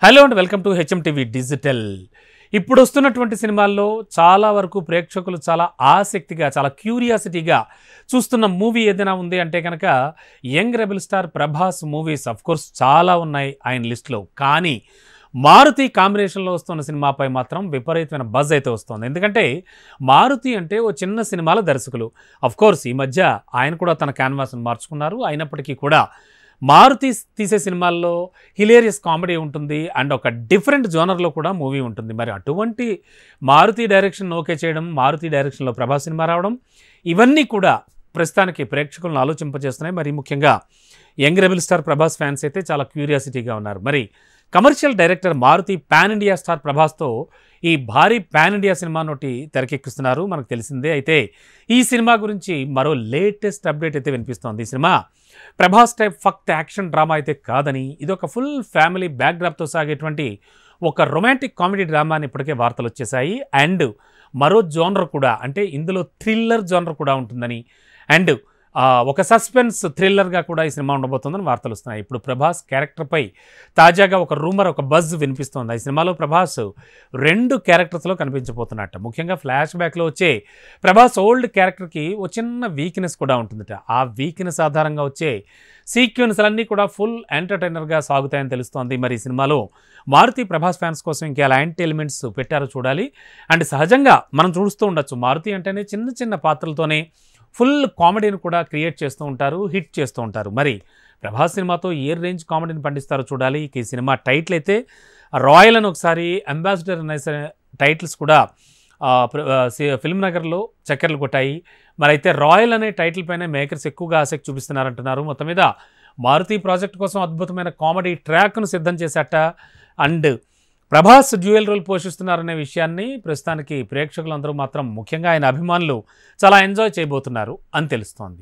Hello and welcome to HM TV digital. ఇప్పుడు వస్తున్నటువంటి సినిమాల్లో చాలా వరకు ప్రేక్షకులు చాలా ఆసక్తిగా, చాలా క్యూరియాసిటీగా చూస్తున్న మూవీ ఏదైనా ఉంది అంటే కనుక young rebel star Prabhas movies. Of course చాలా ఉన్నాయి ఆయన లిస్ట్లో, కానీ మారుతి కాంబినేషన్లో వస్తున్న సినిమాపై మాత్రం విపరీతమైన బజ్ అయితే వస్తుంది. ఎందుకంటే మారుతి అంటే ఓ చిన్న సినిమాల దర్శకులు. ఆఫ్ కోర్స్ ఈ మధ్య ఆయన కూడా తన క్యాన్వాస్ను మార్చుకున్నారు. అయినప్పటికీ కూడా మారుతి తీసే సినిమాల్లో హిలేరియస్ కామెడీ ఉంటుంది అండ్ ఒక డిఫరెంట్ జోనర్లో కూడా మూవీ ఉంటుంది. మరి అటువంటి మారుతి డైరెక్షన్ ఓకే చేయడం, మారుతి డైరెక్షన్లో ప్రభాస్ సినిమా రావడం, ఇవన్నీ కూడా ప్రస్తుతానికి ప్రేక్షకులను ఆలోచింపజేస్తున్నాయి. మరి ముఖ్యంగా young rebel star Prabhas fans అయితే చాలా క్యూరియాసిటీగా ఉన్నారు. మరి commercial director Maruthi pan India star ప్రభాస్తో ఈ భారీ పాన్ ఇండియా సినిమా నోటి తెరకెక్కిస్తున్నారు, మనకు తెలిసిందే. అయితే ఈ సినిమా గురించి మరో లేటెస్ట్ అప్డేట్ అయితే వినిపిస్తోంది. ఈ సినిమా ప్రభాస్ టైప్ ఫక్త్ యాక్షన్ డ్రామా అయితే కాదని, ఇది ఒక ఫుల్ ఫ్యామిలీ బ్యాక్డ్రాప్తో సాగేటువంటి ఒక రొమాంటిక్ కామెడీ డ్రామా అని ఇప్పటికే వార్తలు వచ్చేసాయి. అండ్ మరో జోనర్ కూడా, అంటే ఇందులో థ్రిల్లర్ జోనర్ కూడా ఉంటుందని, అండ్ ఒక సస్పెన్స్ థ్రిల్లర్గా కూడా ఈ సినిమా ఉండబోతుందని వార్తలు వస్తున్నాయి. ఇప్పుడు ప్రభాస్ క్యారెక్టర్పై తాజాగా ఒక రూమర్, ఒక బజ్ వినిపిస్తోంది. ఈ సినిమాలో ప్రభాస్ 2 క్యారెక్టర్స్లో కనిపించబోతున్నట్ట. ముఖ్యంగా ఫ్లాష్ బ్యాక్లో వచ్చే ప్రభాస్ ఓల్డ్ క్యారెక్టర్కి ఒక చిన్న వీక్నెస్ కూడా ఉంటుందట. ఆ వీక్నెస్ ఆధారంగా వచ్చే సీక్వెన్స్లన్నీ కూడా ఫుల్ ఎంటర్టైనర్గా సాగుతాయని తెలుస్తోంది. మరి ఈ సినిమాలో మారుతి ప్రభాస్ ఫ్యాన్స్ కోసం ఇంకా ఎలాంటి ఎలిమెంట్స్ పెట్టారో చూడాలి. అండ్ సహజంగా మనం చూస్తూ ఉండొచ్చు, మారుతి అంటేనే చిన్న చిన్న పాత్రలతోనే ఫుల్ కామెడీని కూడా క్రియేట్ చేస్తూ ఉంటారు, హిట్ చేస్తూ ఉంటారు. మరి ప్రభాస్ సినిమాతో ఏ రేంజ్ కామెడీని పండిస్తారో చూడాలి. ఈ సినిమా టైటిల్ అయితే రాయల్ అని, ఒకసారి అంబాసిడర్ అనే టైటిల్స్ కూడా ఫిల్మ్ నగర్లో చక్కర్లు కొట్టాయి. మరి అయితే రాయల్ అనే టైటిల్ పైన మేకర్స్ ఎక్కువగా ఆసక్తి చూపిస్తున్నారంటున్నారు. మొత్తం మీద మారుతి ప్రాజెక్ట్ కోసం అద్భుతమైన కామెడీ ట్రాక్ను సిద్ధం చేశాట. అండ్ ప్రభాస్ డ్యూయల్ రోల్ పోషిస్తున్నారనే విషయాన్ని ప్రస్తుతానికి ప్రేక్షకులందరూ మాత్రం, ముఖ్యంగా ఆయన అభిమానులు చాలా ఎంజాయ్ చేయబోతున్నారు అని తెలుస్తోంది.